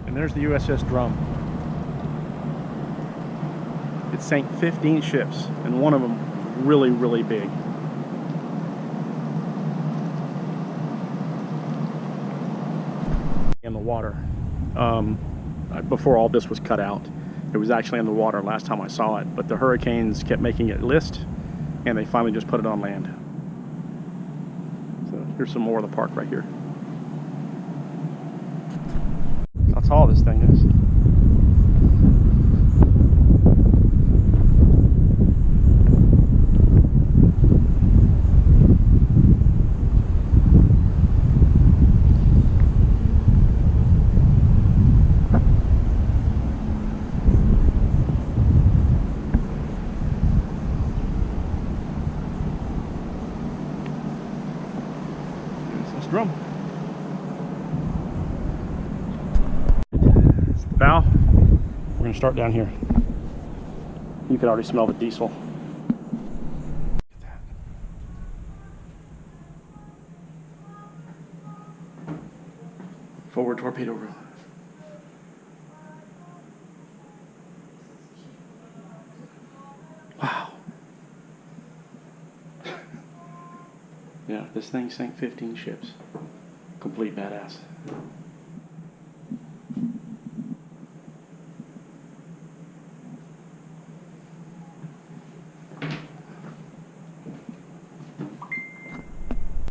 And there's the USS Drum. It sank 15 ships, and one of them really, really big. In the water. Before all this was cut out, it was actually in the water last time I saw it, but the hurricanes kept making it list, and they finally just put it on land. So here's some more of the park right here. How tall this thing is. USS Drum. It's the bow. We're going to start down here. You can already smell the diesel. Look at that. Forward torpedo room. Wow. Yeah, this thing sank 15 ships. Complete badass.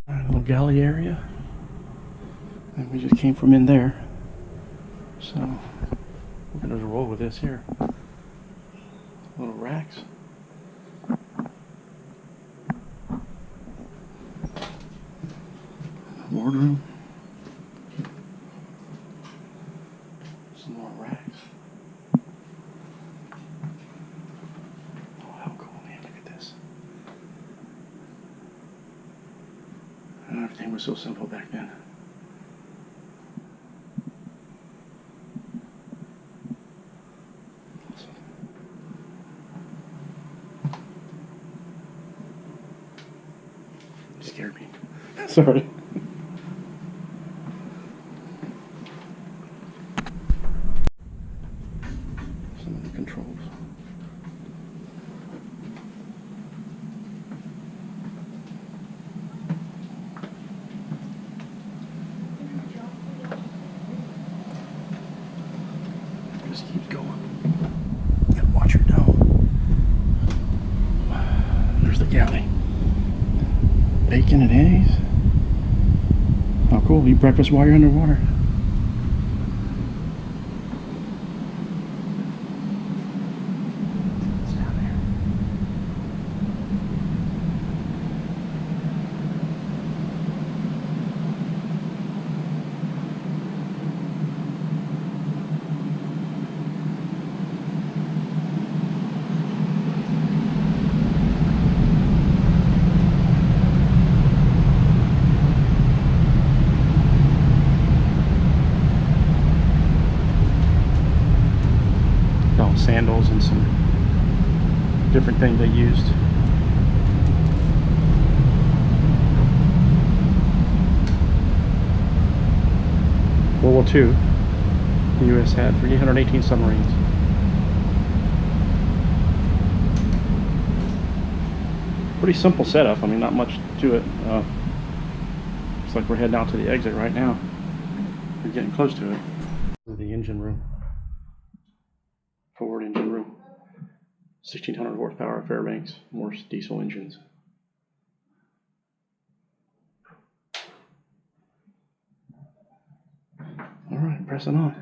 Alright, little galley area. And we just came from in there. So we're gonna roll with this here. Little racks. Wardroom. Some more racks. Oh, how cool, man. Look at this. And everything was so simple back then. Awesome. You scared me. Sorry. Controls. Just keep going. And watch her dome. There's the galley. Bacon and eggs. Oh, cool. Eat breakfast while you're underwater. Sandals and some different things they used. World War II, the U.S. had 318 submarines. Pretty simple setup. I mean, not much to it. Looks like we're heading out to the exit right now. We're getting close to it. The engine room. Forward engine room, 1600 horsepower Fairbanks, more diesel engines. All right, pressing on.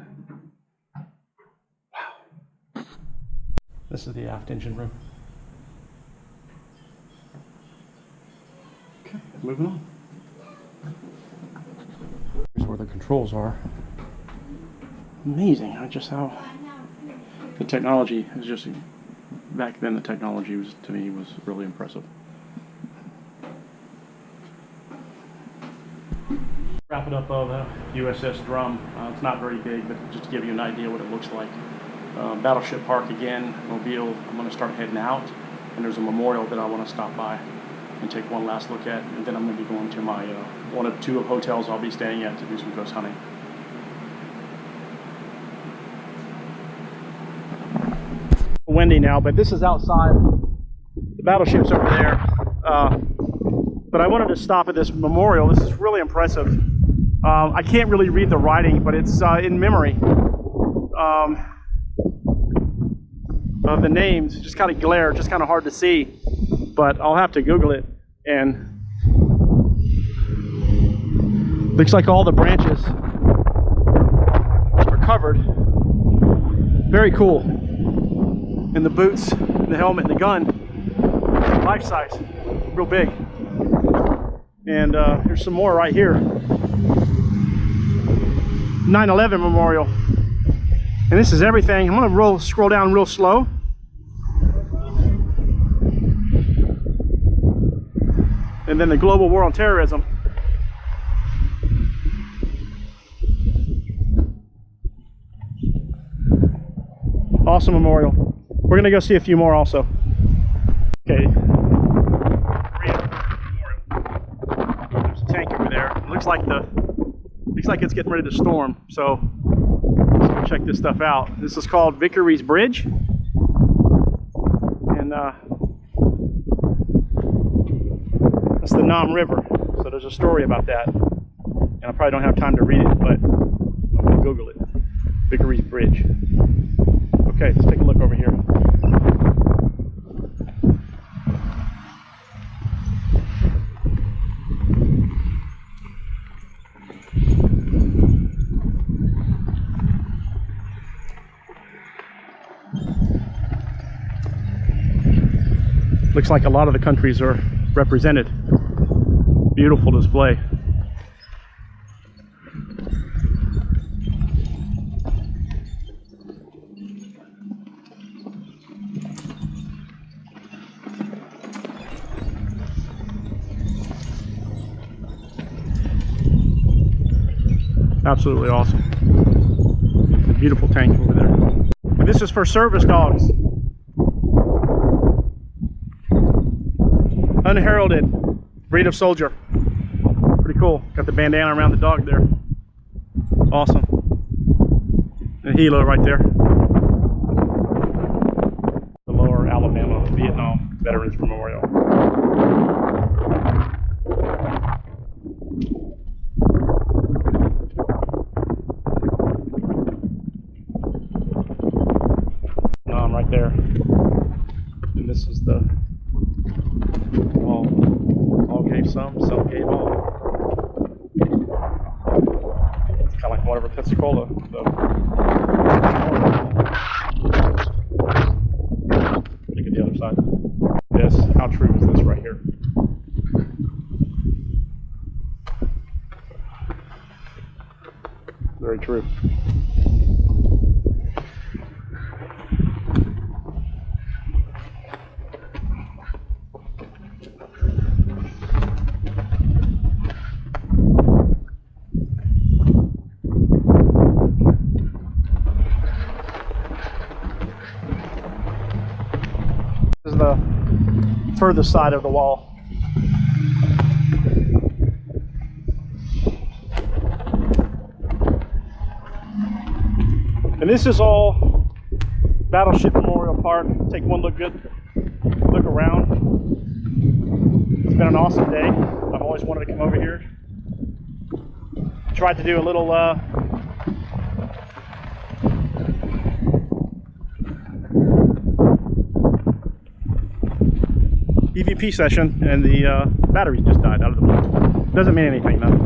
Wow. This is the aft engine room. Okay, moving on. Here's where the controls are. Amazing, how the technology is just, back then the technology was, to me, was really impressive. Wrap it up of the USS Drum. It's not very big, but just to give you an idea what it looks like. Battleship Park again, Mobile. I'm going to start heading out, and there's a memorial that I want to stop by and take one last look at, and then I'm going to be going to my one of two hotels I'll be staying at to do some ghost hunting. windy now, but this is outside. The battleship's over there. But I wanted to stop at this memorial. This is really impressive. I can't really read the writing, but it's in memory of the names. Just kind of glare, just kind of hard to see. But I'll have to Google it. And looks like all the branches are covered. Very cool. And the boots, the helmet, and the gun, life size, real big. And here's some more right here. 9/11 Memorial. And this is everything. I'm gonna scroll down real slow. And then the global war on terrorism. Awesome memorial. We're gonna go see a few more also. Okay. There's a tank over there. It looks like it's getting ready to storm. So let's go check this stuff out. This is called Vickery's Bridge. And that's the Nam River. So there's a story about that. And I probably don't have time to read it, but I'll Google it. Vickery's Bridge. Okay, let's take a look over here. Looks like a lot of the countries are represented. Beautiful display. Absolutely awesome. A beautiful tank over there. And this is for service dogs. Unheralded breed of soldier. Pretty cool. Got the bandana around the dog there. Awesome. And helo right there. The Lower Alabama Vietnam Veterans Memorial. Right there. And this is the all gave some gave all. It's kind of like whatever Pensacola. Look at the other side. This, how true is this right here? Very true. The furthest side of the wall. And this is all Battleship Memorial Park. Take one look around. It's been an awesome day. I've always wanted to come over here. Tried to do a little EVP session, and the batteries just died out of the blue. Doesn't mean anything though.